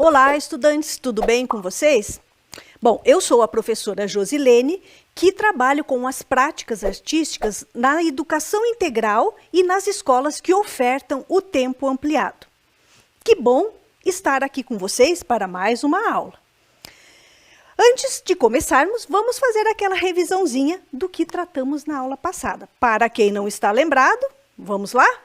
Olá, estudantes, tudo bem com vocês? Bom, eu sou a professora Josilene, que trabalho com as práticas artísticas na educação integral e nas escolas que ofertam o tempo ampliado. Que bom estar aqui com vocês para mais uma aula. Antes de começarmos, vamos fazer aquela revisãozinha do que tratamos na aula passada. Para quem não está lembrado, vamos lá?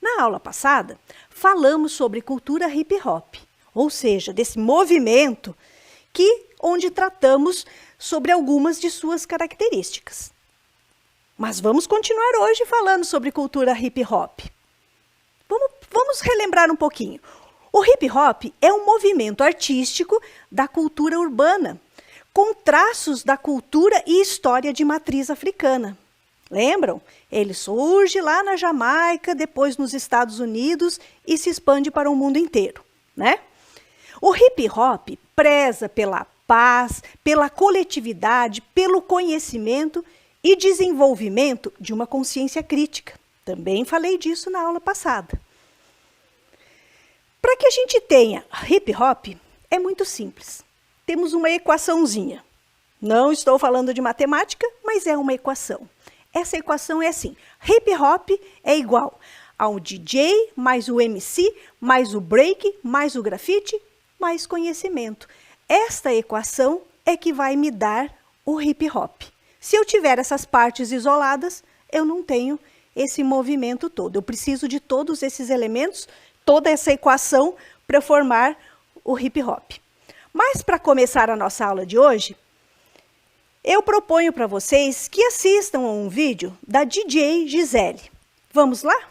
Na aula passada, falamos sobre cultura hip hop, ou seja, desse movimento onde tratamos sobre algumas de suas características. Mas vamos continuar hoje falando sobre cultura hip hop. Vamos relembrar um pouquinho. O hip hop é um movimento artístico da cultura urbana, com traços da cultura e história de matriz africana. Lembram? Ele surge lá na Jamaica, depois nos Estados Unidos e se expande para o mundo inteiro, né? O hip hop preza pela paz, pela coletividade, pelo conhecimento e desenvolvimento de uma consciência crítica. Também falei disso na aula passada. Para que a gente tenha hip hop, é muito simples. Temos uma equaçãozinha. Não estou falando de matemática, mas é uma equação. Essa equação é assim: hip hop é igual ao DJ, mais o MC, mais o break, mais o grafite, mais conhecimento. Esta equação é que vai me dar o hip hop. Se eu tiver essas partes isoladas, eu não tenho esse movimento todo. Eu preciso de todos esses elementos, toda essa equação para formar o hip hop. Mas para começar a nossa aula de hoje, eu proponho para vocês que assistam a um vídeo da DJ Gisele. Vamos lá?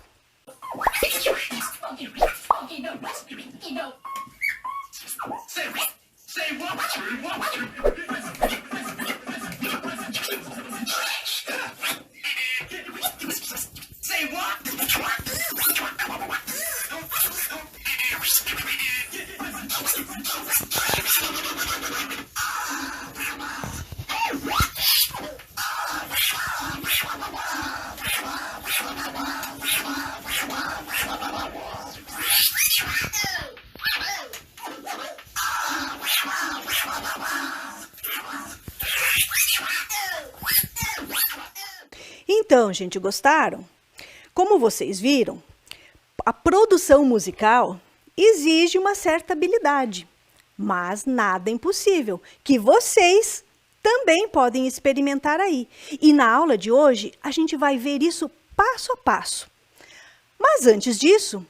Então, gente, gostaram? Como vocês viram, a produção musical exige uma certa habilidade, mas nada impossível, que vocês também podem experimentar aí. E na aula de hoje, a gente vai ver isso passo a passo. Mas antes disso,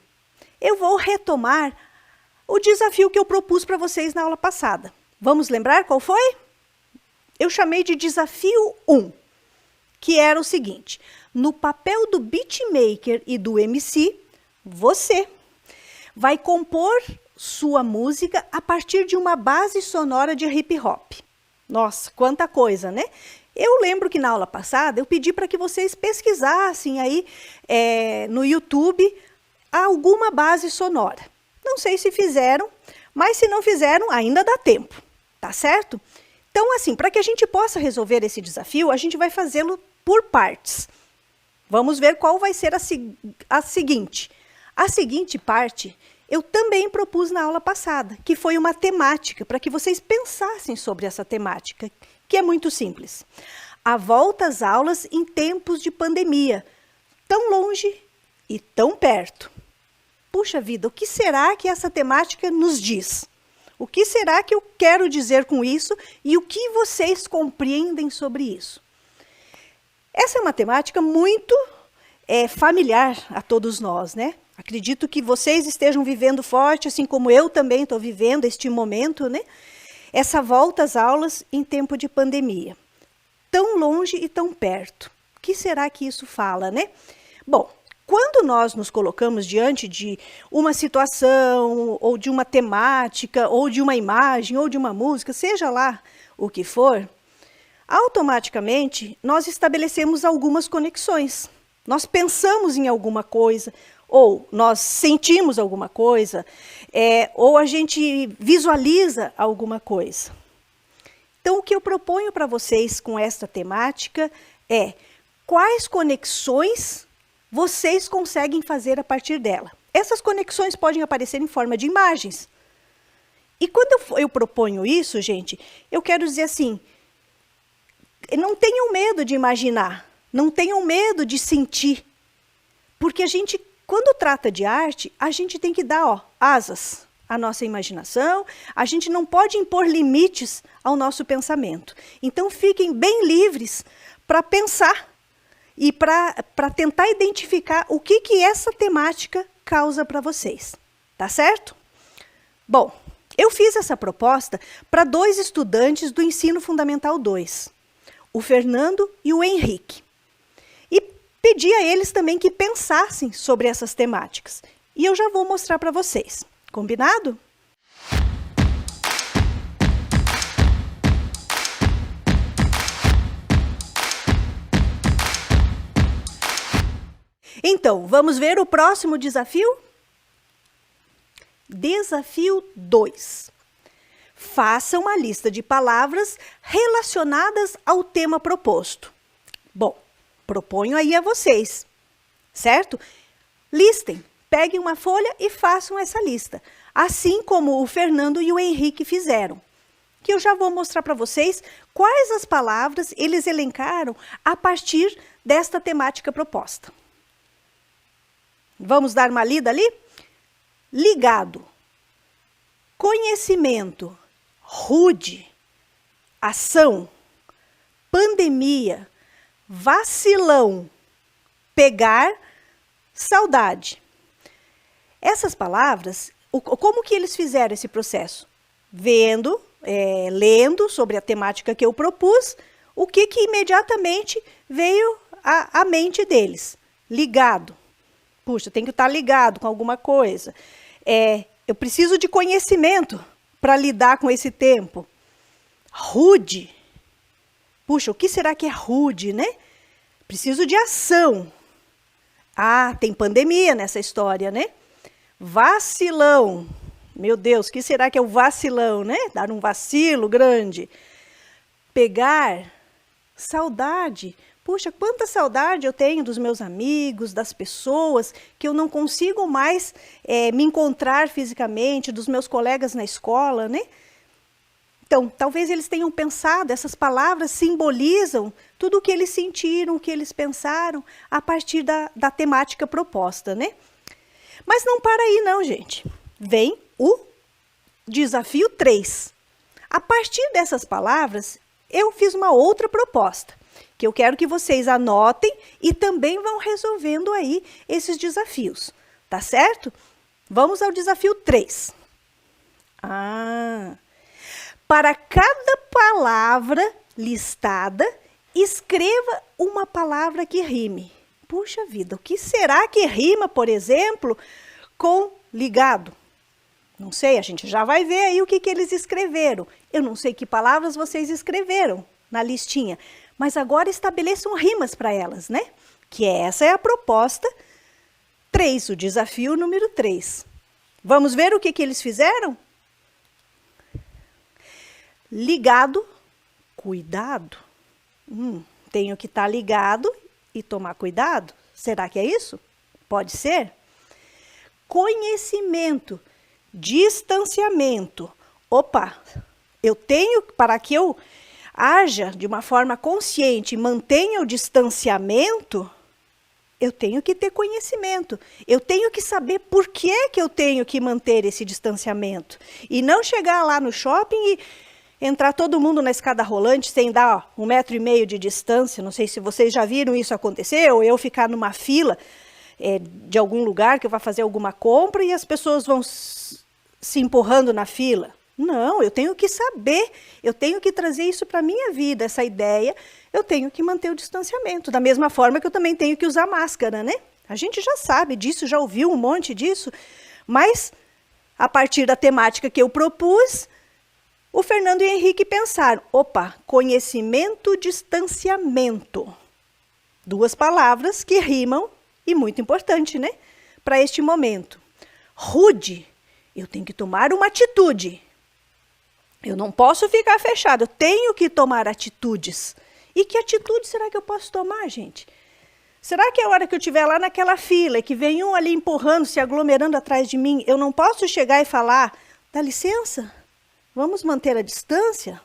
eu vou retomar o desafio que eu propus para vocês na aula passada. Vamos lembrar qual foi? Eu chamei de desafio 1. Que era o seguinte: no papel do beatmaker e do MC, você vai compor sua música a partir de uma base sonora de hip hop. Nossa, quanta coisa, né? Eu lembro que na aula passada eu pedi para que vocês pesquisassem aí no YouTube alguma base sonora. Não sei se fizeram, mas se não fizeram, ainda dá tempo, tá certo? Então, assim, para que a gente possa resolver esse desafio, a gente vai fazê-lo por partes. Vamos ver qual vai ser a seguinte. A seguinte parte eu também propus na aula passada, que foi uma temática, para que vocês pensassem sobre essa temática, que é muito simples. A volta às aulas em tempos de pandemia, tão longe e tão perto. Puxa vida, o que será que essa temática nos diz? O que será que eu quero dizer com isso e o que vocês compreendem sobre isso? Essa é uma temática muito familiar a todos nós, né? Acredito que vocês estejam vivendo forte, assim como eu também estou vivendo este momento, né? Essa volta às aulas em tempo de pandemia. Tão longe e tão perto. O que será que isso fala, né? Bom, quando nós nos colocamos diante de uma situação, ou de uma temática, ou de uma imagem, ou de uma música, seja lá o que for, automaticamente nós estabelecemos algumas conexões. Nós pensamos em alguma coisa, ou nós sentimos alguma coisa, ou a gente visualiza alguma coisa. Então, o que eu proponho para vocês com esta temática é quais conexões vocês conseguem fazer a partir dela. Essas conexões podem aparecer em forma de imagens. E quando eu proponho isso, gente, eu quero dizer assim, não tenham medo de imaginar, não tenham medo de sentir, porque a gente, quando trata de arte, a gente tem que dar asas à nossa imaginação, a gente não pode impor limites ao nosso pensamento. Então fiquem bem livres para pensar e para tentar identificar o que essa temática causa para vocês, tá certo? Bom, eu fiz essa proposta para 2 estudantes do Ensino Fundamental 2, o Fernando e o Henrique. E pedi a eles também que pensassem sobre essas temáticas. E eu já vou mostrar para vocês. Combinado? Então, vamos ver o próximo desafio? Desafio 2. Faça uma lista de palavras relacionadas ao tema proposto. Bom, proponho aí a vocês, certo? Listem, peguem uma folha e façam essa lista, assim como o Fernando e o Henrique fizeram. Que eu já vou mostrar para vocês quais as palavras eles elencaram a partir desta temática proposta. Vamos dar uma lida ali? Ligado, conhecimento, rude, ação, pandemia, vacilão, pegar, saudade. Essas palavras, como que eles fizeram esse processo? Vendo, lendo sobre a temática que eu propus, o que imediatamente veio à mente deles? Ligado. Puxa, tem que estar ligado com alguma coisa. Eu preciso de conhecimento para lidar com esse tempo. Rude. Puxa, o que será que é rude, né? Preciso de ação. Ah, tem pandemia nessa história, né? Vacilão. Meu Deus, o que será que é o vacilão, né? Dar um vacilo grande. Pegar. Saudade. Puxa, quanta saudade eu tenho dos meus amigos, das pessoas, que eu não consigo mais me encontrar fisicamente, dos meus colegas na escola, né? Então, talvez eles tenham pensado, essas palavras simbolizam tudo o que eles sentiram, o que eles pensaram, a partir da temática proposta, né? Mas não para aí não, gente. Vem o desafio 3. A partir dessas palavras, eu fiz uma outra proposta, que eu quero que vocês anotem e também vão resolvendo aí esses desafios, tá certo? Vamos ao desafio 3. Para cada palavra listada, escreva uma palavra que rime. Puxa vida, o que será que rima, por exemplo, com ligado? Não sei, a gente já vai ver aí o que eles escreveram. Eu não sei que palavras vocês escreveram na listinha, mas agora estabeleçam rimas para elas, né? Que essa é a proposta 3, o desafio número 3. Vamos ver o que eles fizeram? Ligado, cuidado. Tenho que estar ligado e tomar cuidado? Será que é isso? Pode ser? Conhecimento, distanciamento. Opa, eu tenho, para que eu haja de uma forma consciente e mantenha o distanciamento, eu tenho que ter conhecimento. Eu tenho que saber por que é que eu tenho que manter esse distanciamento. E não chegar lá no shopping e entrar todo mundo na escada rolante sem dar 1,5 metro de distância. Não sei se vocês já viram isso acontecer, ou eu ficar numa fila de algum lugar que eu vá fazer alguma compra e as pessoas vão se empurrando na fila. Não, eu tenho que saber, eu tenho que trazer isso para a minha vida, essa ideia, eu tenho que manter o distanciamento. Da mesma forma que eu também tenho que usar máscara, né? A gente já sabe disso, já ouviu um monte disso, mas a partir da temática que eu propus, o Fernando e o Henrique pensaram, opa, conhecimento, distanciamento. 2 palavras que rimam e muito importante, né? Para este momento. Rude, eu tenho que tomar uma atitude. Eu não posso ficar fechado, eu tenho que tomar atitudes. E que atitude será que eu posso tomar, gente? Será que a hora que eu estiver lá naquela fila e que vem um ali empurrando, se aglomerando atrás de mim, eu não posso chegar e falar, dá licença, Vamos manter a distância?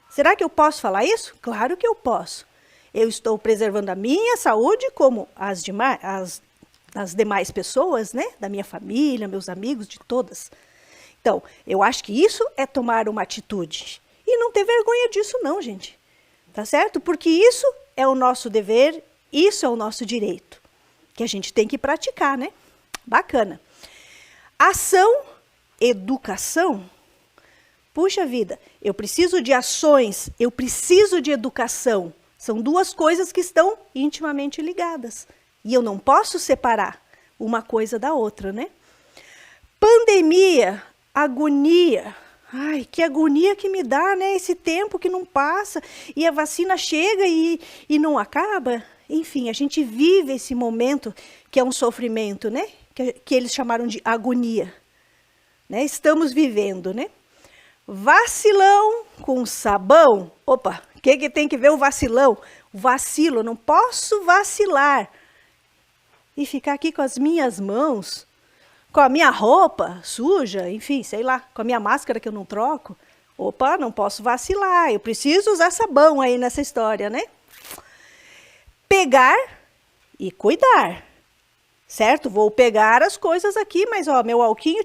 Será que eu posso falar isso? Claro que eu posso. Eu estou preservando a minha saúde como as demais pessoas, né? Da minha família, meus amigos, de todas. Então, eu acho que isso é tomar uma atitude. E não ter vergonha disso não, gente. Tá certo? Porque isso é o nosso dever, isso é o nosso direito. Que a gente tem que praticar, né? Bacana. Ação, educação. Puxa vida, eu preciso de ações, eu preciso de educação. São duas coisas que estão intimamente ligadas. E eu não posso separar uma coisa da outra, né? Pandemia, agonia. Ai, que agonia que me dá, né? Esse tempo que não passa e a vacina chega e não acaba. Enfim, a gente vive esse momento que é um sofrimento, né? Que eles chamaram de agonia. Né? Estamos vivendo, né? Vacilão com sabão. Opa, o que tem que ver o vacilão? O vacilo, não posso vacilar. E ficar aqui com as minhas mãos, com a minha roupa suja, enfim, sei lá, com a minha máscara que eu não troco. Opa, não posso vacilar, eu preciso usar sabão aí nessa história, né? Pegar e cuidar, certo? Vou pegar as coisas aqui, mas ó, meu alquinho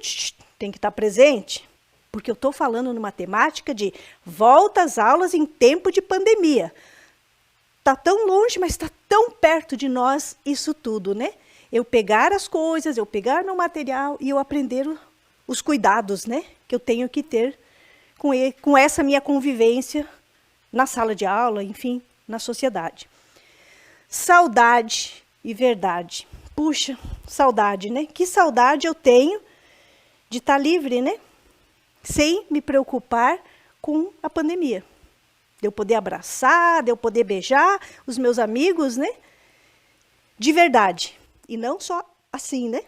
tem que estar presente. Porque eu estou falando numa temática de volta às aulas em tempo de pandemia. Está tão longe, mas está tão perto de nós isso tudo, né? Eu pegar as coisas, eu pegar meu material e eu aprender os cuidados, né? Que eu tenho que ter com essa minha convivência na sala de aula, enfim, na sociedade. Saudade e verdade. Puxa, saudade, né? Que saudade eu tenho de estar livre, né? Sem me preocupar com a pandemia. De eu poder abraçar, de eu poder beijar os meus amigos, né? De verdade. E não só assim, né?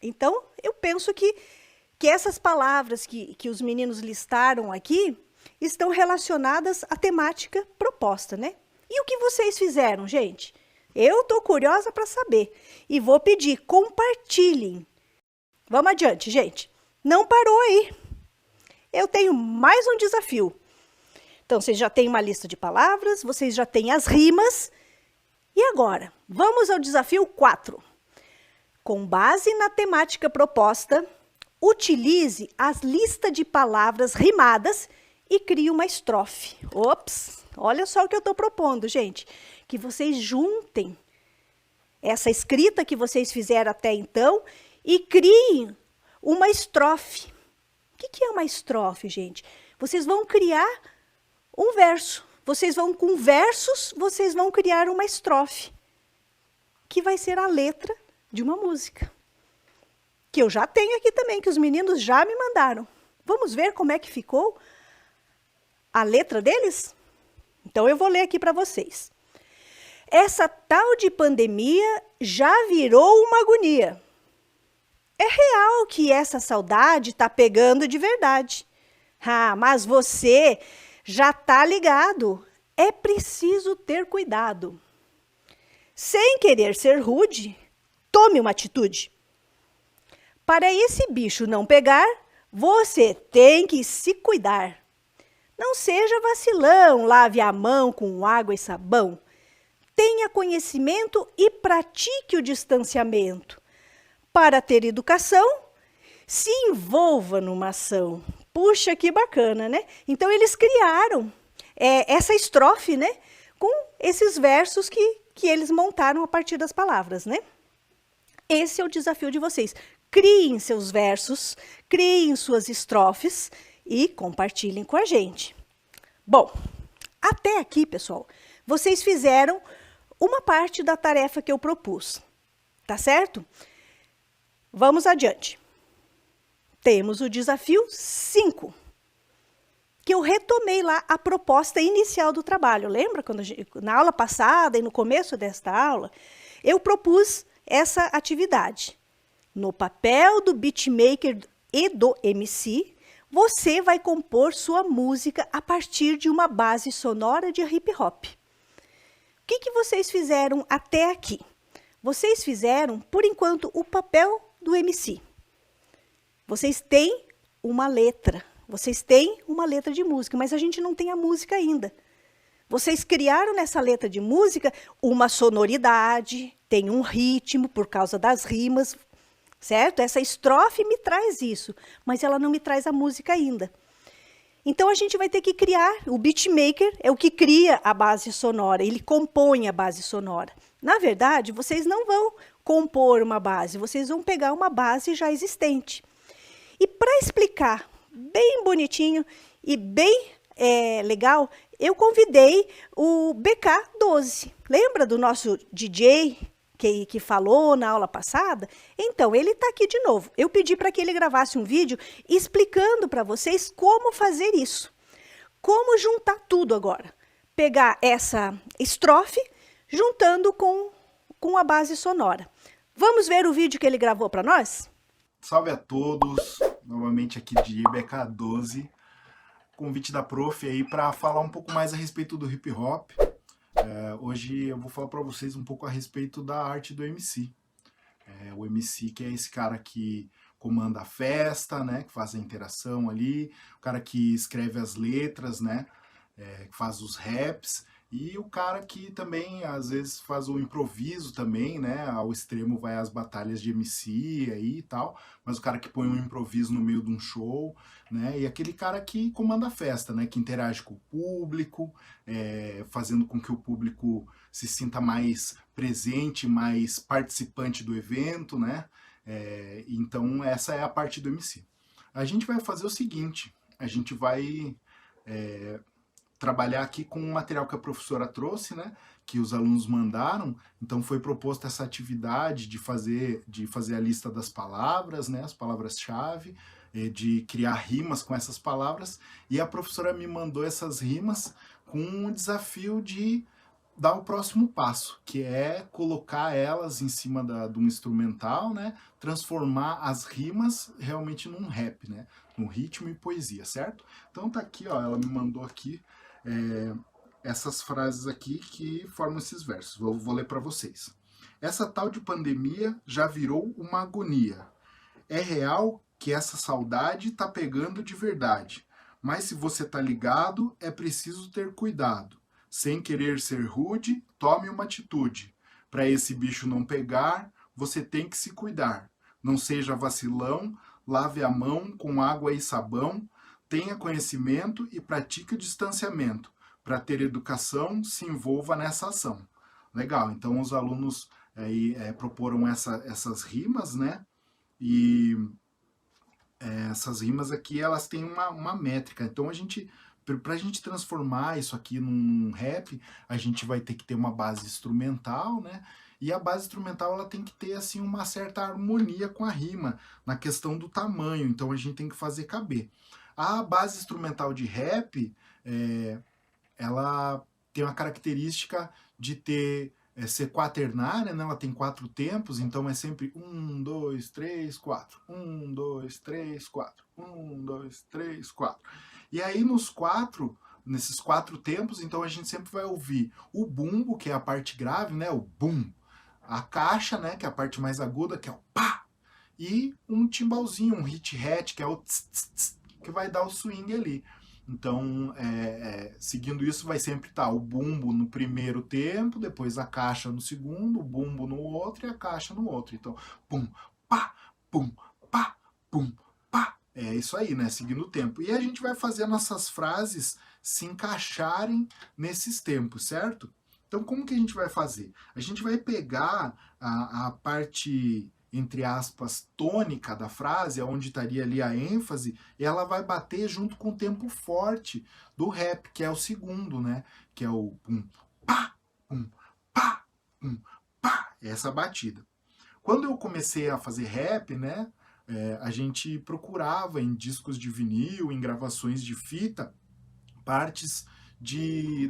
Então, eu penso que essas palavras que os meninos listaram aqui estão relacionadas à temática proposta, né? E o que vocês fizeram, gente? Eu estou curiosa para saber. E vou pedir, compartilhem. Vamos adiante, gente. Não parou aí. Eu tenho mais um desafio. Então, vocês já têm uma lista de palavras, vocês já têm as rimas. E agora, vamos ao desafio 4. Com base na temática proposta, utilize as listas de palavras rimadas e crie uma estrofe. Ops, olha só o que eu estou propondo, gente. Que vocês juntem essa escrita que vocês fizeram até então e criem uma estrofe. O que é uma estrofe, gente? Vocês vão criar um verso. Com versos, vocês vão criar uma estrofe. Que vai ser a letra de uma música. Que eu já tenho aqui também, que os meninos já me mandaram. Vamos ver como é que ficou a letra deles? Então, eu vou ler aqui para vocês. Essa tal de pandemia já virou uma agonia. É real que essa saudade está pegando de verdade. Ah, mas você já está ligado. É preciso ter cuidado. Sem querer ser rude, tome uma atitude. Para esse bicho não pegar, você tem que se cuidar. Não seja vacilão, lave a mão com água e sabão. Tenha conhecimento e pratique o distanciamento. Para ter educação, se envolva numa ação. Puxa, que bacana, né? Então, eles criaram essa estrofe, né? Com esses versos que eles montaram a partir das palavras, né? Esse é o desafio de vocês. Criem seus versos, criem suas estrofes e compartilhem com a gente. Bom, até aqui, pessoal, vocês fizeram uma parte da tarefa que eu propus, tá certo? Vamos adiante. Temos o desafio 5, que eu retomei lá a proposta inicial do trabalho. Lembra quando na aula passada e no começo desta aula, eu propus essa atividade. No papel do beatmaker e do MC, você vai compor sua música a partir de uma base sonora de hip hop. O que vocês fizeram até aqui? Vocês fizeram, por enquanto, o papel do MC. Vocês têm uma letra, Vocês têm uma letra de música, mas a gente não tem a música ainda. Vocês criaram nessa letra de música uma sonoridade, tem um ritmo por causa das rimas, certo? Essa estrofe me traz isso, mas ela não me traz a música ainda. Então a gente vai ter que criar, o beatmaker é o que cria a base sonora, ele compõe a base sonora. Na verdade, vocês não vão compor uma base, vocês vão pegar uma base já existente. E para explicar bem bonitinho e bem legal, eu convidei o BK12. Lembra do nosso DJ que falou na aula passada? Então, ele está aqui de novo. Eu pedi para que ele gravasse um vídeo explicando para vocês como fazer isso. Como juntar tudo agora. Pegar essa estrofe juntando com a base sonora. Vamos ver o vídeo que ele gravou para nós? Salve a todos, novamente aqui de BK12, convite da Prof aí para falar um pouco mais a respeito do hip hop. Hoje eu vou falar para vocês um pouco a respeito da arte do MC. O MC que é esse cara que comanda a festa, né, que faz a interação ali, o cara que escreve as letras, né, que faz os raps, e o cara que também, às vezes, faz o improviso também, né? Ao extremo vai as batalhas de MC aí e tal, mas o cara que põe um improviso no meio de um show, né? E aquele cara que comanda a festa, né? Que interage com o público, fazendo com que o público se sinta mais presente, mais participante do evento, né? Então, essa é a parte do MC. A gente vai fazer o seguinte, a gente vai trabalhar aqui com um material que a professora trouxe, né, que os alunos mandaram. Então foi proposta essa atividade de fazer a lista das palavras, né, as palavras-chave, de criar rimas com essas palavras, e a professora me mandou essas rimas com o desafio de dar o próximo passo, que é colocar elas em cima de um instrumental, né, transformar as rimas realmente num rap, né, num ritmo e poesia, certo? Então tá aqui, ó, ela me mandou aqui essas frases aqui que formam esses versos. Vou ler para vocês. Essa tal de pandemia já virou uma agonia. É real que essa saudade tá pegando de verdade. Mas se você tá ligado, é preciso ter cuidado. Sem querer ser rude, tome uma atitude. Para esse bicho não pegar, você tem que se cuidar. Não seja vacilão, lave a mão com água e sabão, tenha conhecimento e pratique o distanciamento. Para ter educação, se envolva nessa ação. Legal, então os alunos aí proporam essas rimas, né? E essas rimas aqui, elas têm uma métrica. Então para a gente transformar isso aqui num rap, a gente vai ter que ter uma base instrumental, né? E a base instrumental, ela tem que ter assim uma certa harmonia com a rima, na questão do tamanho. Então a gente tem que fazer caber. A base instrumental de rap, ela tem uma característica de ser quaternária, né? Ela tem 4 tempos, então é sempre 1, 2, 3, 4. 1, 2, 3, 4. 1, 2, 3, 4. E aí nesses 4 tempos, então a gente sempre vai ouvir o bumbo, que é a parte grave, né? O bum. A caixa, né? Que é a parte mais aguda, que é o pá. E um timbalzinho, um hit-hat, que é o tss, tss, tss, que vai dar o swing ali. Então, seguindo isso, vai sempre estar o bumbo no primeiro tempo, depois a caixa no segundo, o bumbo no outro e a caixa no outro. Então, pum, pá, pum, pá, pum, pá. É isso aí, né? Seguindo o tempo. E a gente vai fazer nossas frases se encaixarem nesses tempos, certo? Então, como que a gente vai fazer? A gente vai pegar a parte, entre aspas, tônica da frase, onde estaria ali a ênfase, e ela vai bater junto com o tempo forte do rap, que é o segundo, né? Que é o pum, pá, pum, pá, pum, pá. Essa batida. Quando eu comecei a fazer rap, né? A gente procurava em discos de vinil, em gravações de fita, partes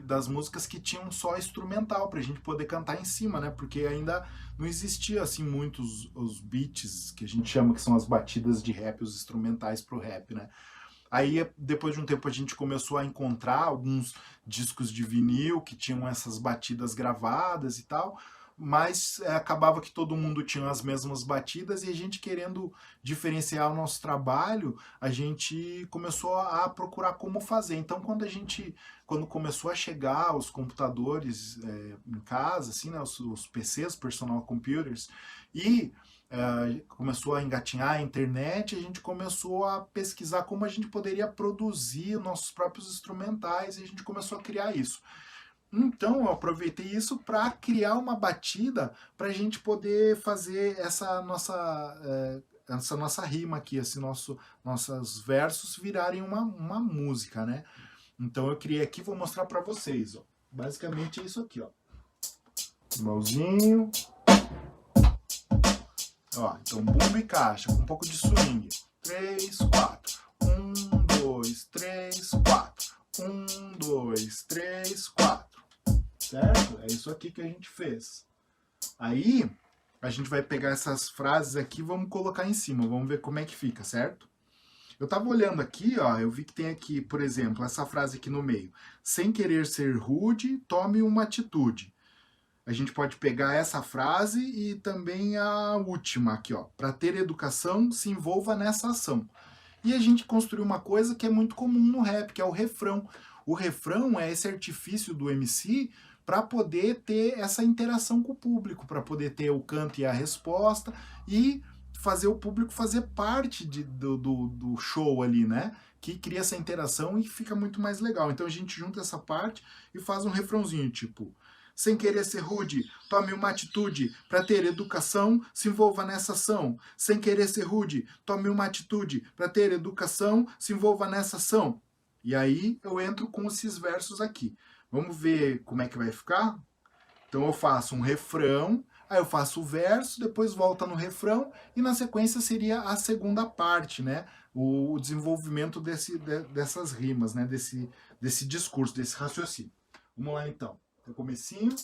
das músicas que tinham só instrumental, pra gente poder cantar em cima, né? Porque ainda não existia, assim, muitos os beats, que a gente chama, que são as batidas de rap, os instrumentais pro rap, né? Aí, depois de um tempo, a gente começou a encontrar alguns discos de vinil que tinham essas batidas gravadas e tal, mas acabava que todo mundo tinha as mesmas batidas, e a gente querendo diferenciar o nosso trabalho, a gente começou a procurar como fazer. Então, quando começou a chegar os computadores em casa, assim, né, os PCs, personal computers, e começou a engatinhar a internet, a gente começou a pesquisar como a gente poderia produzir nossos próprios instrumentais, e a gente começou a criar isso. Então eu aproveitei isso para criar uma batida para a gente poder fazer essa nossa rima aqui, nossos versos virarem uma música, né? Então eu criei aqui, vou mostrar para vocês, ó. Basicamente é isso aqui, ó. Mãozinho. Ó, então bumbo e caixa, com um pouco de swing. 3, 4. 1, 2, 3, 4. 1, 2, 3, 4. Certo? É isso aqui que a gente fez. Aí, a gente vai pegar essas frases aqui e vamos colocar em cima. Vamos ver como é que fica, certo? Eu tava olhando aqui, ó, eu vi que tem aqui, por exemplo, essa frase aqui no meio. Sem querer ser rude, tome uma atitude. A gente pode pegar essa frase e também a última aqui, ó. Para ter educação, se envolva nessa ação. E a gente construiu uma coisa que é muito comum no rap, que é o refrão. O refrão é esse artifício do MC para poder ter essa interação com o público, para poder ter o canto e a resposta e fazer o público fazer parte do show ali, né? Que cria essa interação e fica muito mais legal. Então a gente junta essa parte e faz um refrãozinho, tipo... Sem querer ser rude, tome uma atitude para ter educação, se envolva nessa ação. Sem querer ser rude, tome uma atitude para ter educação, se envolva nessa ação. E aí eu entro com esses versos aqui. Vamos ver como é que vai ficar? Então eu faço um refrão, aí eu faço o verso, depois volta no refrão, e na sequência seria a segunda parte, né? O desenvolvimento dessas rimas, né? Desse discurso, desse raciocínio. Vamos lá então. No comecinho.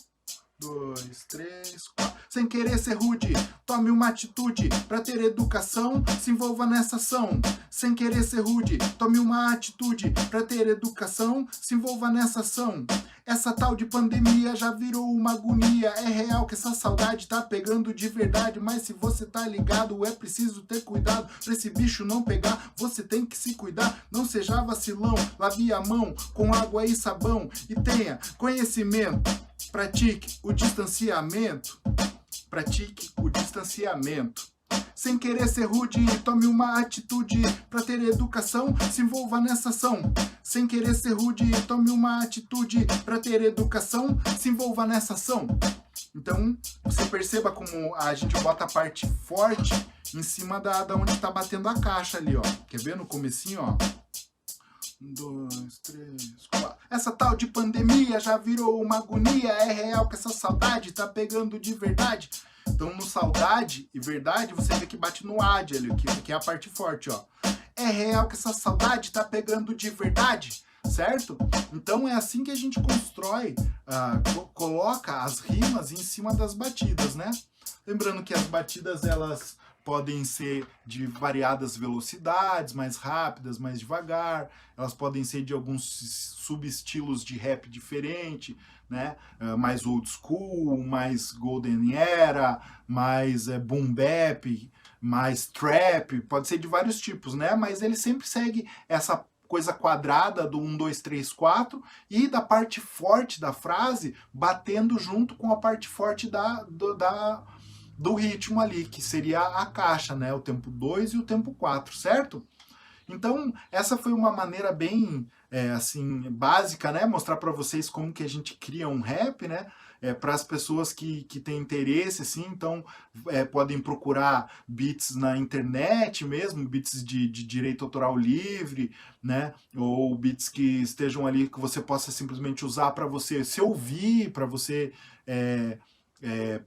2, 3, 4. Sem querer ser rude, tome uma atitude para ter educação, se envolva nessa ação. Sem querer ser rude, tome uma atitude para ter educação, se envolva nessa ação. Essa tal de pandemia já virou uma agonia. É real que essa saudade tá pegando de verdade, mas se você tá ligado, é preciso ter cuidado pra esse bicho não pegar. Você tem que se cuidar, não seja vacilão. Lave a mão com água e sabão e tenha conhecimento. Pratique o distanciamento. Pratique o distanciamento. Sem querer ser rude, tome uma atitude para ter educação, se envolva nessa ação. Sem querer ser rude, tome uma atitude para ter educação, se envolva nessa ação. Então, você perceba como a gente bota a parte forte em cima da onde está batendo a caixa ali, ó. Quer ver no comecinho, ó? 1, 2, 3, 4. Essa tal de pandemia já virou uma agonia. É real que essa saudade tá pegando de verdade. Então no saudade e verdade você vê que bate no ad ali, que é a parte forte, ó. É real que essa saudade tá pegando de verdade, certo? Então é assim que a gente constrói, coloca as rimas em cima das batidas, né? Lembrando que as batidas, elas podem ser de variadas velocidades, mais rápidas, mais devagar. Elas podem ser de alguns subestilos de rap diferente, né? Mais old school, mais golden era, mais boom bap, mais trap. Pode ser de vários tipos, né? Mas ele sempre segue essa coisa quadrada do 1, 2, 3, 4 e da parte forte da frase batendo junto com a parte forte do ritmo ali, que seria a caixa, né? O tempo 2 e o tempo 4, certo? Então, essa foi uma maneira bem, assim, básica, né? Mostrar para vocês como que a gente cria um rap, né? Para as pessoas que têm interesse, assim, então podem procurar beats na internet mesmo, beats de direito autoral livre, né? Ou beats que estejam ali que você possa simplesmente usar para você se ouvir, para você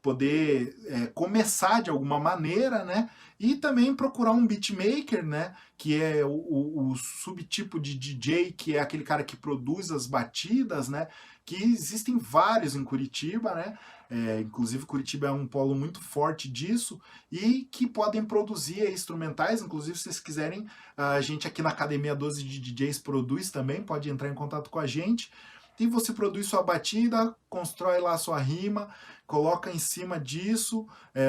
poder começar de alguma maneira, né? E também procurar um beatmaker, né? Que é o subtipo de DJ, que é aquele cara que produz as batidas, né? Que existem vários em Curitiba, né? Inclusive Curitiba é um polo muito forte disso e que podem produzir instrumentais. Inclusive, se vocês quiserem, a gente aqui na Academia 12 de DJs produz também, pode entrar em contato com a gente. e você produz sua batida, constrói lá sua rima, coloca em cima disso.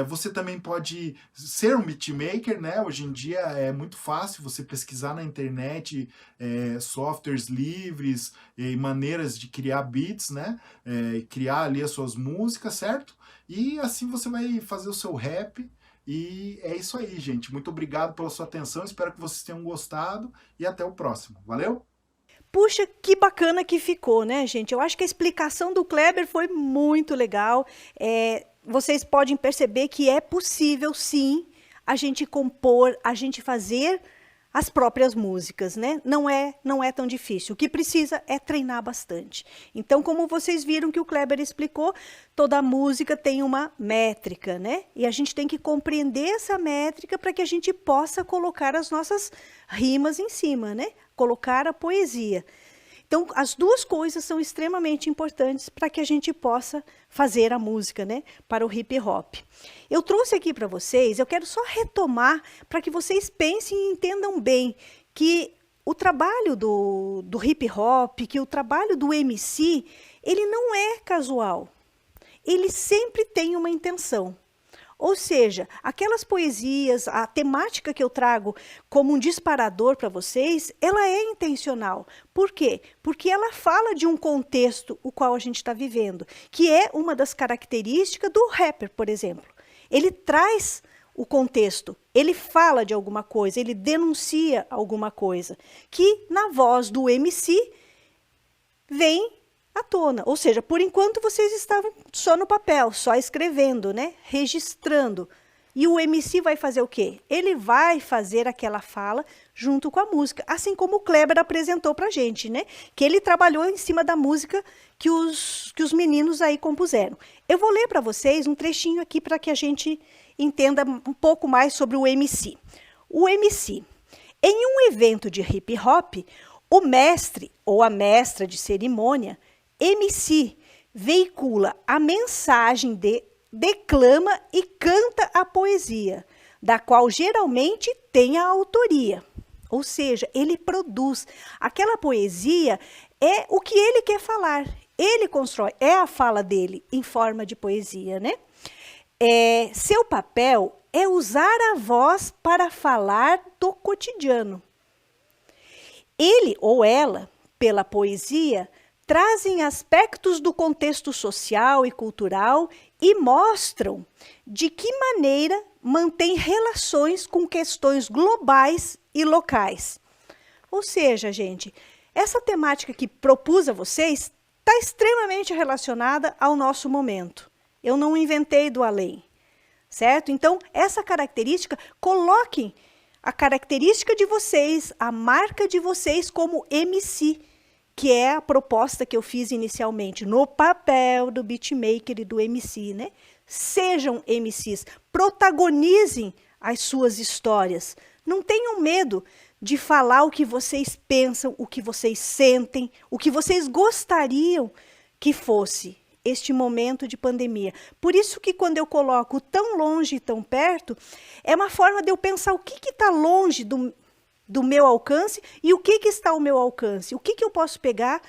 Você também pode ser um beatmaker, né? Hoje em dia é muito fácil você pesquisar na internet softwares livres e maneiras de criar beats, né? Criar ali as suas músicas, certo? E assim você vai fazer o seu rap. E é isso aí, gente. Muito obrigado pela sua atenção. Espero que vocês tenham gostado e até o próximo. Valeu? Puxa, que bacana que ficou, né, gente? Eu acho que a explicação do Kleber foi muito legal. Vocês podem perceber que é possível, sim, a gente compor, a gente fazer as próprias músicas, né? Não é tão difícil. O que precisa é treinar bastante. Então, como vocês viram que o Kleber explicou, toda música tem uma métrica, né? E a gente tem que compreender essa métrica para que a gente possa colocar as nossas rimas em cima, né? Colocar a poesia. Então, as duas coisas são extremamente importantes para que a gente possa fazer a música, né, para o hip hop. Eu trouxe aqui para vocês, eu quero só retomar para que vocês pensem e entendam bem que o trabalho do hip hop, que o trabalho do MC, ele não é casual. Ele sempre tem uma intenção. Ou seja, aquelas poesias, a temática que eu trago como um disparador para vocês, ela é intencional. Por quê? Porque ela fala de um contexto o qual a gente está vivendo, que é uma das características do rapper, por exemplo. Ele traz o contexto, ele fala de alguma coisa, ele denuncia alguma coisa, que na voz do MC vem à tona. Ou seja, por enquanto vocês estavam só no papel, só escrevendo, né? Registrando. E o MC vai fazer o quê? Ele vai fazer aquela fala junto com a música, assim como o Kleber apresentou para a gente, né? Que ele trabalhou em cima da música que os meninos aí compuseram. Eu vou ler para vocês um trechinho aqui para que a gente entenda um pouco mais sobre o MC. O MC. Em um evento de hip hop, o mestre ou a mestra de cerimônia MC veicula a mensagem declama e canta a poesia, da qual geralmente tem a autoria. Ou seja, ele produz. Aquela poesia é o que ele quer falar. Ele constrói, é a fala dele em forma de poesia, né? Seu papel é usar a voz para falar do cotidiano. Ele ou ela, pela poesia, trazem aspectos do contexto social e cultural e mostram de que maneira mantém relações com questões globais e locais. Ou seja, gente, essa temática que propus a vocês está extremamente relacionada ao nosso momento. Eu não inventei do além, certo? Então, essa característica, coloquem a característica de vocês, a marca de vocês como MC, que é a proposta que eu fiz inicialmente, no papel do beatmaker e do MC, né? Sejam MCs, protagonizem as suas histórias. Não tenham medo de falar o que vocês pensam, o que vocês sentem, o que vocês gostariam que fosse este momento de pandemia. Por isso que quando eu coloco tão longe e tão perto, é uma forma de eu pensar o que está longe do meu alcance e o que está ao meu alcance. O que eu posso pegar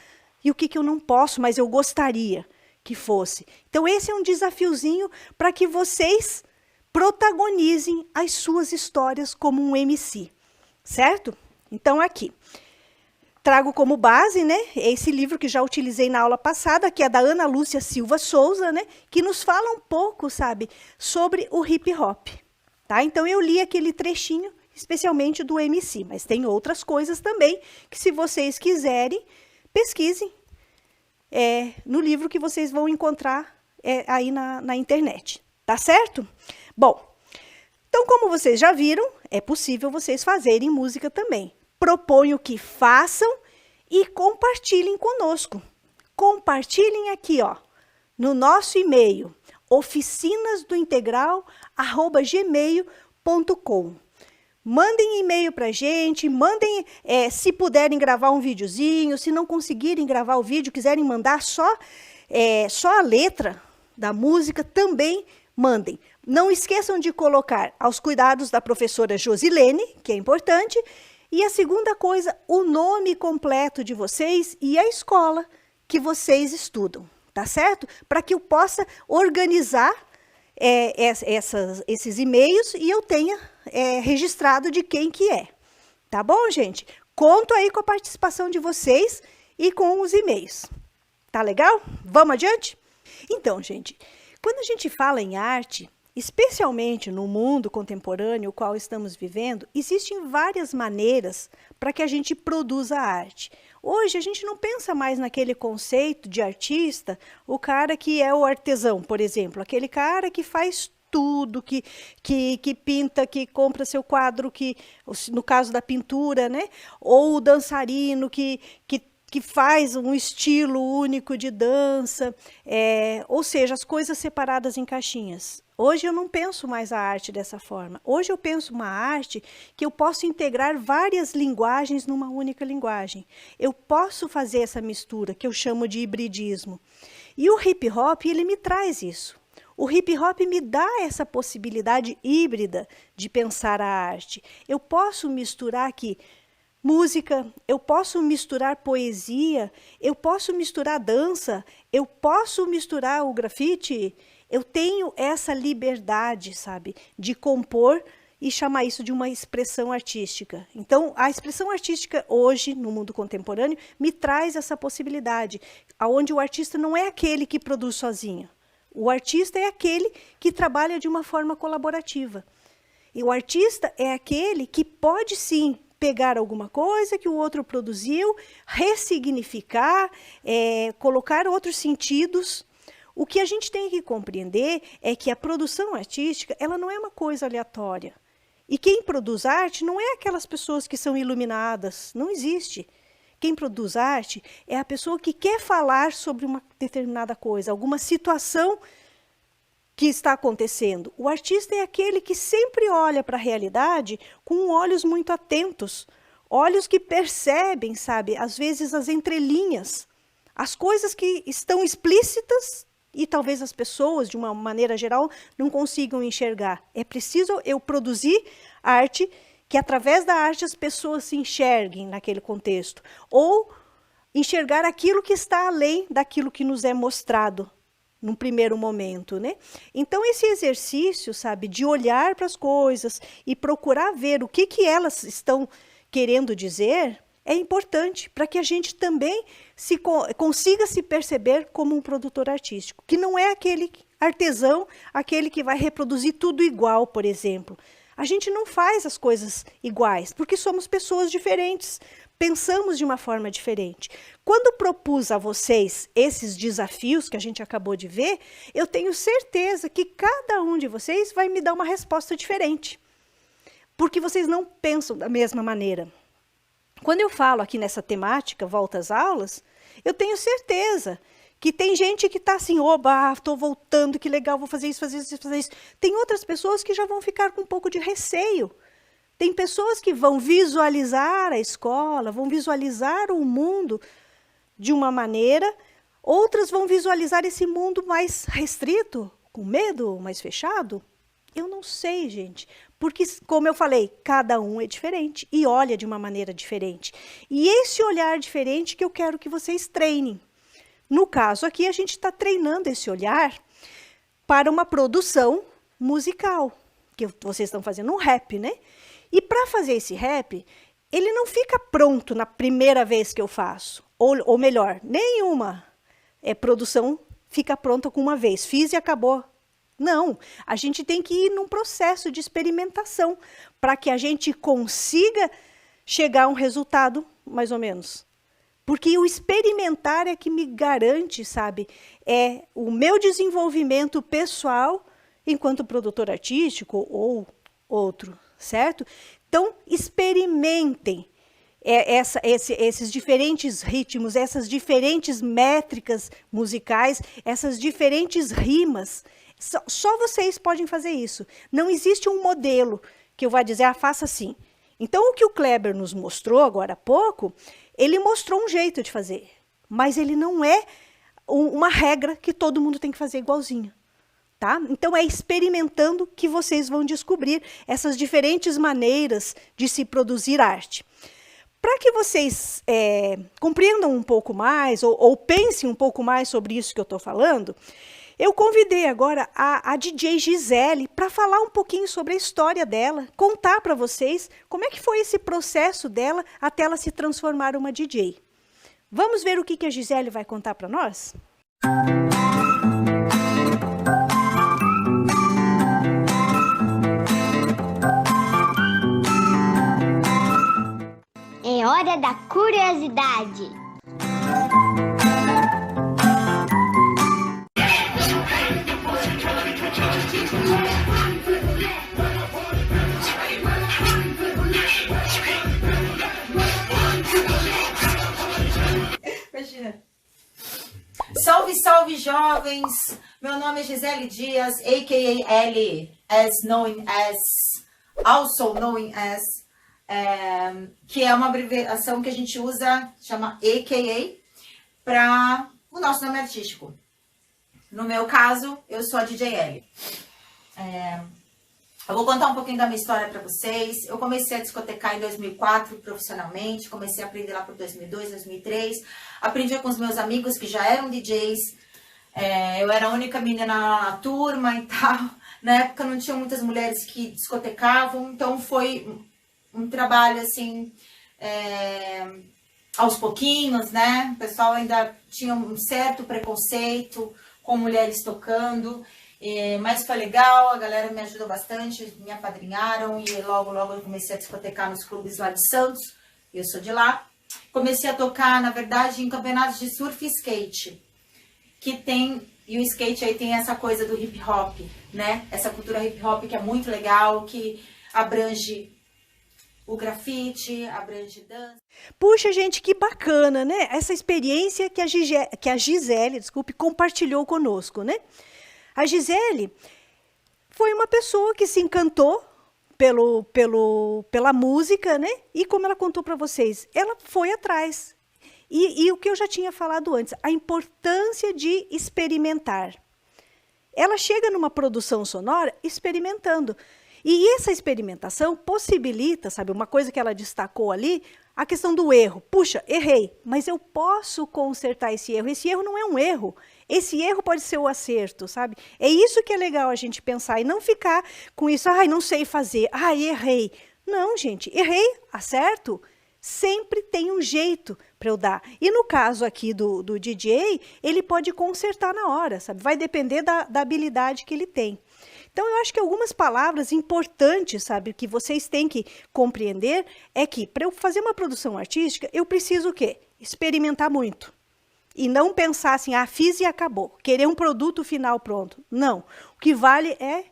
e o que eu não posso, mas eu gostaria que fosse. Então esse é um desafiozinho para que vocês protagonizem as suas histórias como um MC, certo? Então aqui, trago como base, né, esse livro que já utilizei na aula passada, que é da Ana Lúcia Silva Souza, né, que nos fala um pouco, sabe, sobre o hip hop. Tá? Então eu li aquele trechinho, especialmente do MC, mas tem outras coisas também que, se vocês quiserem, pesquisem no livro que vocês vão encontrar aí na internet, tá certo? Bom, então como vocês já viram, é possível vocês fazerem música também. Proponho que façam e compartilhem conosco. Compartilhem aqui, ó, no nosso e-mail, oficinasdointegral@gmail.com. Mandem e-mail para a gente, mandem, se puderem gravar um videozinho, se não conseguirem gravar o vídeo, quiserem mandar só a letra da música, também mandem. Não esqueçam de colocar aos cuidados da professora Josilene, que é importante, e a segunda coisa, o nome completo de vocês e a escola que vocês estudam, tá certo? Para que eu possa organizar esses e-mails e eu tenha registrado de quem que é. Tá bom, gente? Conto aí com a participação de vocês e com os e-mails. Tá legal? Vamos adiante? Então, gente, quando a gente fala em arte, especialmente no mundo contemporâneo, o qual estamos vivendo, existem várias maneiras para que a gente produza arte. Hoje, a gente não pensa mais naquele conceito de artista, o cara que é o artesão, por exemplo, aquele cara que faz tudo, que pinta, que compra seu quadro, que no caso da pintura, né? Ou o dançarino que faz um estilo único de dança, ou seja, as coisas separadas em caixinhas. Hoje eu não penso mais a arte dessa forma. Hoje eu penso uma arte que eu posso integrar várias linguagens numa única linguagem. Eu posso fazer essa mistura, que eu chamo de hibridismo. E o hip hop, ele me traz isso. O hip hop me dá essa possibilidade híbrida de pensar a arte. Eu posso misturar aqui música, eu posso misturar poesia, eu posso misturar dança, eu posso misturar o grafite. Eu tenho essa liberdade, sabe, de compor e chamar isso de uma expressão artística. Então, a expressão artística hoje, no mundo contemporâneo, me traz essa possibilidade, onde o artista não é aquele que produz sozinho. O artista é aquele que trabalha de uma forma colaborativa. E o artista é aquele que pode, sim, pegar alguma coisa que o outro produziu, ressignificar, colocar outros sentidos. O que a gente tem que compreender é que a produção artística, ela não é uma coisa aleatória. E quem produz arte não é aquelas pessoas que são iluminadas, não existe. Quem produz arte é a pessoa que quer falar sobre uma determinada coisa, alguma situação que está acontecendo. O artista é aquele que sempre olha para a realidade com olhos muito atentos, olhos que percebem, sabe, às vezes as entrelinhas, as coisas que estão explícitas e talvez as pessoas, de uma maneira geral, não consigam enxergar. É preciso eu produzir arte que através da arte as pessoas se enxerguem naquele contexto, ou enxergar aquilo que está além daquilo que nos é mostrado num primeiro momento, né? Então esse exercício, sabe, de olhar para as coisas e procurar ver o que elas estão querendo dizer, é importante para que a gente também consiga se perceber como um produtor artístico, que não é aquele artesão, aquele que vai reproduzir tudo igual, por exemplo. A gente não faz as coisas iguais, porque somos pessoas diferentes, pensamos de uma forma diferente. Quando propus a vocês esses desafios que a gente acabou de ver, eu tenho certeza que cada um de vocês vai me dar uma resposta diferente, porque vocês não pensam da mesma maneira. Quando eu falo aqui nessa temática, volta às aulas, eu tenho certeza que tem gente que está assim, oba, estou voltando, que legal, vou fazer isso, fazer isso, fazer isso. Tem outras pessoas que já vão ficar com um pouco de receio. Tem pessoas que vão visualizar a escola, vão visualizar o mundo de uma maneira, outras vão visualizar esse mundo mais restrito, com medo, mais fechado. Eu não sei, gente, porque, como eu falei, cada um é diferente e olha de uma maneira diferente. E esse olhar diferente que eu quero que vocês treinem. No caso aqui, a gente está treinando esse olhar para uma produção musical, que vocês estão fazendo um rap, né? E para fazer esse rap, ele não fica pronto na primeira vez que eu faço. Ou melhor, nenhuma produção fica pronta com uma vez. Fiz e acabou. Não, a gente tem que ir num processo de experimentação para que a gente consiga chegar a um resultado, mais ou menos. Porque o experimentar é que me garante, sabe, o meu desenvolvimento pessoal enquanto produtor artístico ou outro, certo? Então, experimentem esses diferentes ritmos, essas diferentes métricas musicais, essas diferentes rimas. Só vocês podem fazer isso. Não existe um modelo que eu vá dizer, faça assim. Então, o que o Kleber nos mostrou agora há pouco, ele mostrou um jeito de fazer, mas ele não é uma regra que todo mundo tem que fazer igualzinho. Tá? Então, é experimentando que vocês vão descobrir essas diferentes maneiras de se produzir arte. Para que vocês compreendam um pouco mais, ou pensem um pouco mais sobre isso que eu estou falando, eu convidei agora a DJ Gisele para falar um pouquinho sobre a história dela, contar para vocês como é que foi esse processo dela até ela se transformar uma DJ. Vamos ver o que a Gisele vai contar para nós? É hora da curiosidade. Salve, salve, jovens! Meu nome é Gisele Dias, a.k.a. Ellie, also known as, que é uma abreviação que a gente usa, chama a.k.a. para o nosso nome artístico. No meu caso, eu sou a DJ Ellie. Eu vou contar um pouquinho da minha história para vocês. Eu comecei a discotecar em 2004 profissionalmente, comecei a aprender lá por 2002, 2003. Aprendi com os meus amigos que já eram DJs. Eu era a única menina na turma e tal. Na época não tinha muitas mulheres que discotecavam, então foi um trabalho assim, aos pouquinhos, né? O pessoal ainda tinha um certo preconceito com mulheres tocando. Mas foi legal, a galera me ajudou bastante, me apadrinharam e logo eu comecei a discotecar nos clubes lá de Santos, eu sou de lá. Comecei a tocar, na verdade, em campeonatos de surf e skate, e o skate aí tem essa coisa do hip hop, né? Essa cultura hip hop que é muito legal, que abrange o grafite, abrange dança. Puxa, gente, que bacana, né? Essa experiência que a Gisele, compartilhou conosco, né? A Gisele foi uma pessoa que se encantou pela música, né? E como ela contou para vocês, ela foi atrás. E o que eu já tinha falado antes, a importância de experimentar. Ela chega numa produção sonora experimentando. E essa experimentação possibilita, sabe, uma coisa que ela destacou ali, a questão do erro. Puxa, errei, mas eu posso consertar esse erro. Esse erro não é um erro. Esse erro pode ser o acerto, sabe? É isso que é legal a gente pensar e não ficar com isso, ai, não sei fazer, ai, errei. Não, gente, errei, acerto. Sempre tem um jeito para eu dar. E no caso aqui do DJ, ele pode consertar na hora, sabe? Vai depender da habilidade que ele tem. Então, eu acho que algumas palavras importantes, sabe, que vocês têm que compreender é que, para eu fazer uma produção artística, eu preciso o quê? Experimentar muito. E não pensar assim, fiz e acabou. Querer um produto final pronto. Não. O que vale é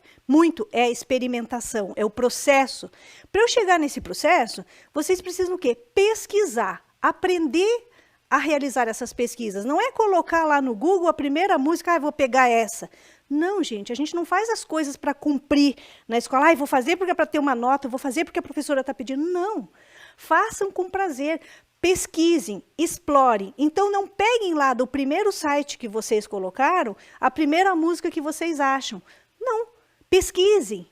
a experimentação, é o processo. Para eu chegar nesse processo, vocês precisam o quê? Pesquisar, aprender a realizar essas pesquisas. Não é colocar lá no Google a primeira música, vou pegar essa. Não, gente, a gente não faz as coisas para cumprir na escola. Vou fazer porque é para ter uma nota, vou fazer porque a professora está pedindo. Não, façam com prazer, pesquisem, explorem. Então, não peguem lá do primeiro site que vocês colocaram a primeira música que vocês acham. Não, pesquisem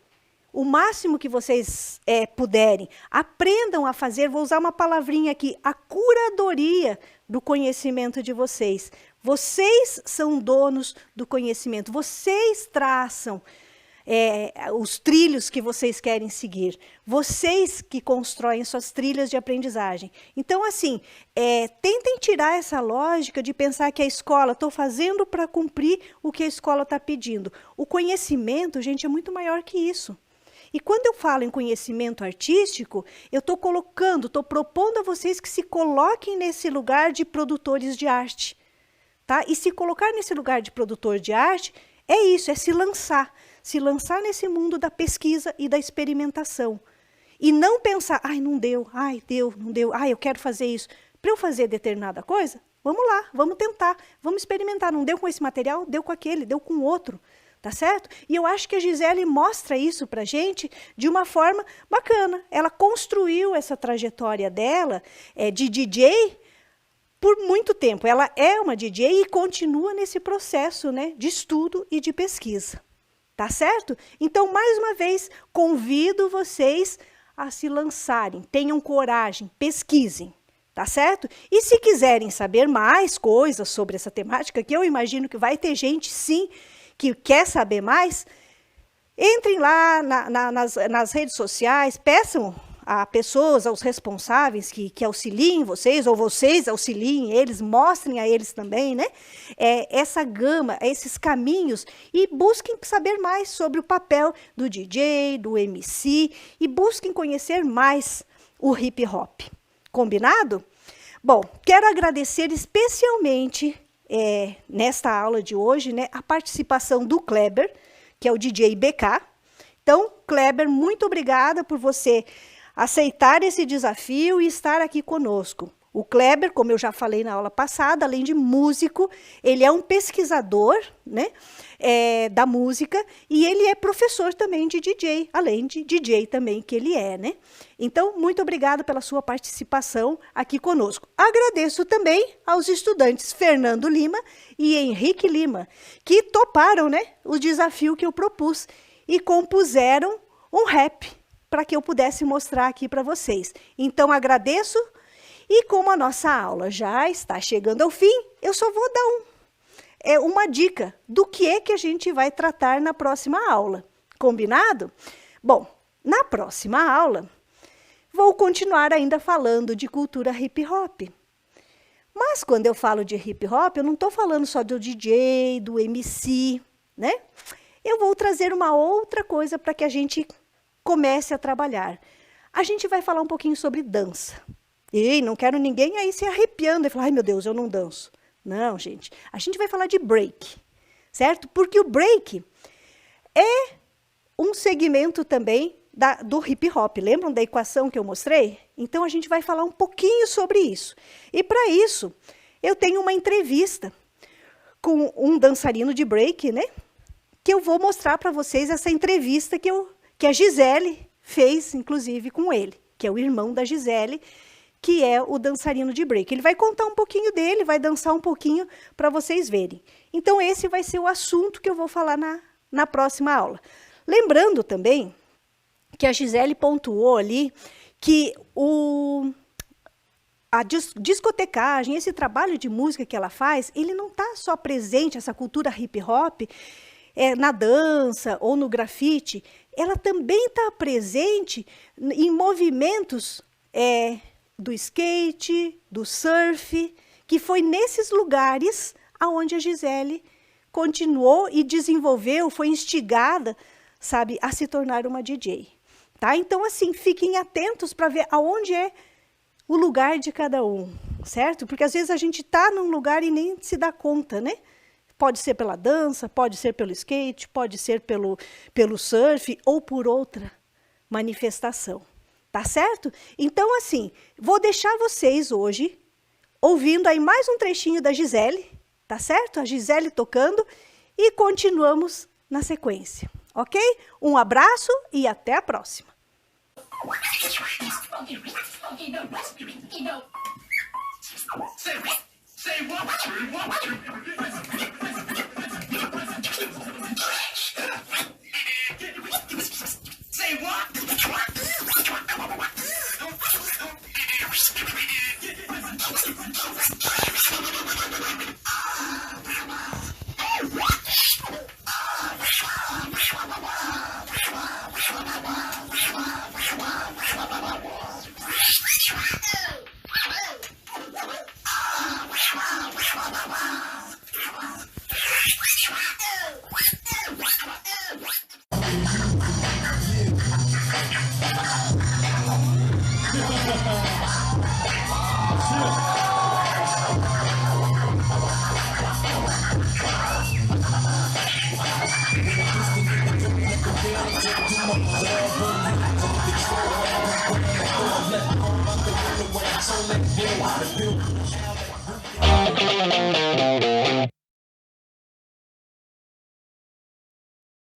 o máximo que vocês puderem. Aprendam a fazer, vou usar uma palavrinha aqui, a curadoria do conhecimento de vocês. Vocês são donos do conhecimento, vocês traçam os trilhos que vocês querem seguir, vocês que constroem suas trilhas de aprendizagem. Então, assim, tentem tirar essa lógica de pensar que a escola, estou fazendo para cumprir o que a escola está pedindo. O conhecimento, gente, é muito maior que isso. E quando eu falo em conhecimento artístico, eu estou propondo a vocês que se coloquem nesse lugar de produtores de arte. Tá? E se colocar nesse lugar de produtor de arte, é isso, é se lançar nesse mundo da pesquisa e da experimentação. E não pensar, não deu, não deu, eu quero fazer isso. Para eu fazer determinada coisa, vamos lá, vamos tentar, vamos experimentar. Não deu com esse material, deu com aquele, deu com outro. Tá certo? E eu acho que a Gisele mostra isso pra gente de uma forma bacana. Ela construiu essa trajetória dela de DJ por muito tempo. Ela é uma DJ e continua nesse processo, né, de estudo e de pesquisa. Tá certo? Então, mais uma vez, convido vocês a se lançarem. Tenham coragem, pesquisem, tá certo? E se quiserem saber mais coisas sobre essa temática, que eu imagino que vai ter gente, sim, que quer saber mais, entrem lá nas redes sociais, peçam a pessoas, aos responsáveis que auxiliem vocês, ou vocês auxiliem eles, mostrem a eles também, né? Essa gama, esses caminhos, e busquem saber mais sobre o papel do DJ, do MC, e busquem conhecer mais o hip hop. Combinado? Bom, quero agradecer especialmente nesta aula de hoje, né, a participação do Kleber, que é o DJ BK. Então, Kleber, muito obrigada por você aceitar esse desafio e estar aqui conosco. O Kleber, como eu já falei na aula passada, além de músico, ele é um pesquisador, né, da música, e ele é professor também de DJ, além de DJ também que ele é, né? Então, muito obrigada pela sua participação aqui conosco. Agradeço também aos estudantes Fernando Lima e Henrique Lima, que toparam, né, o desafio que eu propus e compuseram um rap para que eu pudesse mostrar aqui para vocês. Então, agradeço. E como a nossa aula já está chegando ao fim, eu só vou dar uma dica do que é que a gente vai tratar na próxima aula. Combinado? Bom, na próxima aula, vou continuar ainda falando de cultura hip hop. Mas quando eu falo de hip hop, eu não estou falando só do DJ, do MC, né? Eu vou trazer uma outra coisa para que a gente comece a trabalhar. A gente vai falar um pouquinho sobre dança. E não quero ninguém aí se arrepiando e falar, ai meu Deus, eu não danço. Não, gente. A gente vai falar de break, certo? Porque o break é um segmento também do hip hop. Lembram da equação que eu mostrei? Então, a gente vai falar um pouquinho sobre isso. E para isso, eu tenho uma entrevista com um dançarino de break, né? Que eu vou mostrar para vocês essa entrevista que a Gisele fez, inclusive, com ele, que é o irmão da Gisele, que é o dançarino de break. Ele vai contar um pouquinho dele, vai dançar um pouquinho para vocês verem. Então, esse vai ser o assunto que eu vou falar na próxima aula. Lembrando também que a Gisele pontuou ali que a discotecagem, esse trabalho de música que ela faz, ele não está só presente, essa cultura hip hop, na dança ou no grafite, ela também está presente em movimentos do skate, do surf, que foi nesses lugares aonde a Gisele continuou e desenvolveu, foi instigada, sabe, a se tornar uma DJ. Tá? Então, assim, fiquem atentos para ver aonde é o lugar de cada um, certo? Porque às vezes a gente está num lugar e nem se dá conta, né? Pode ser pela dança, pode ser pelo skate, pode ser pelo surf ou por outra manifestação. Tá certo? Então, assim, vou deixar vocês hoje ouvindo aí mais um trechinho da Gisele, tá certo? A Gisele tocando e continuamos na sequência, ok? Um abraço e até a próxima. So let's go.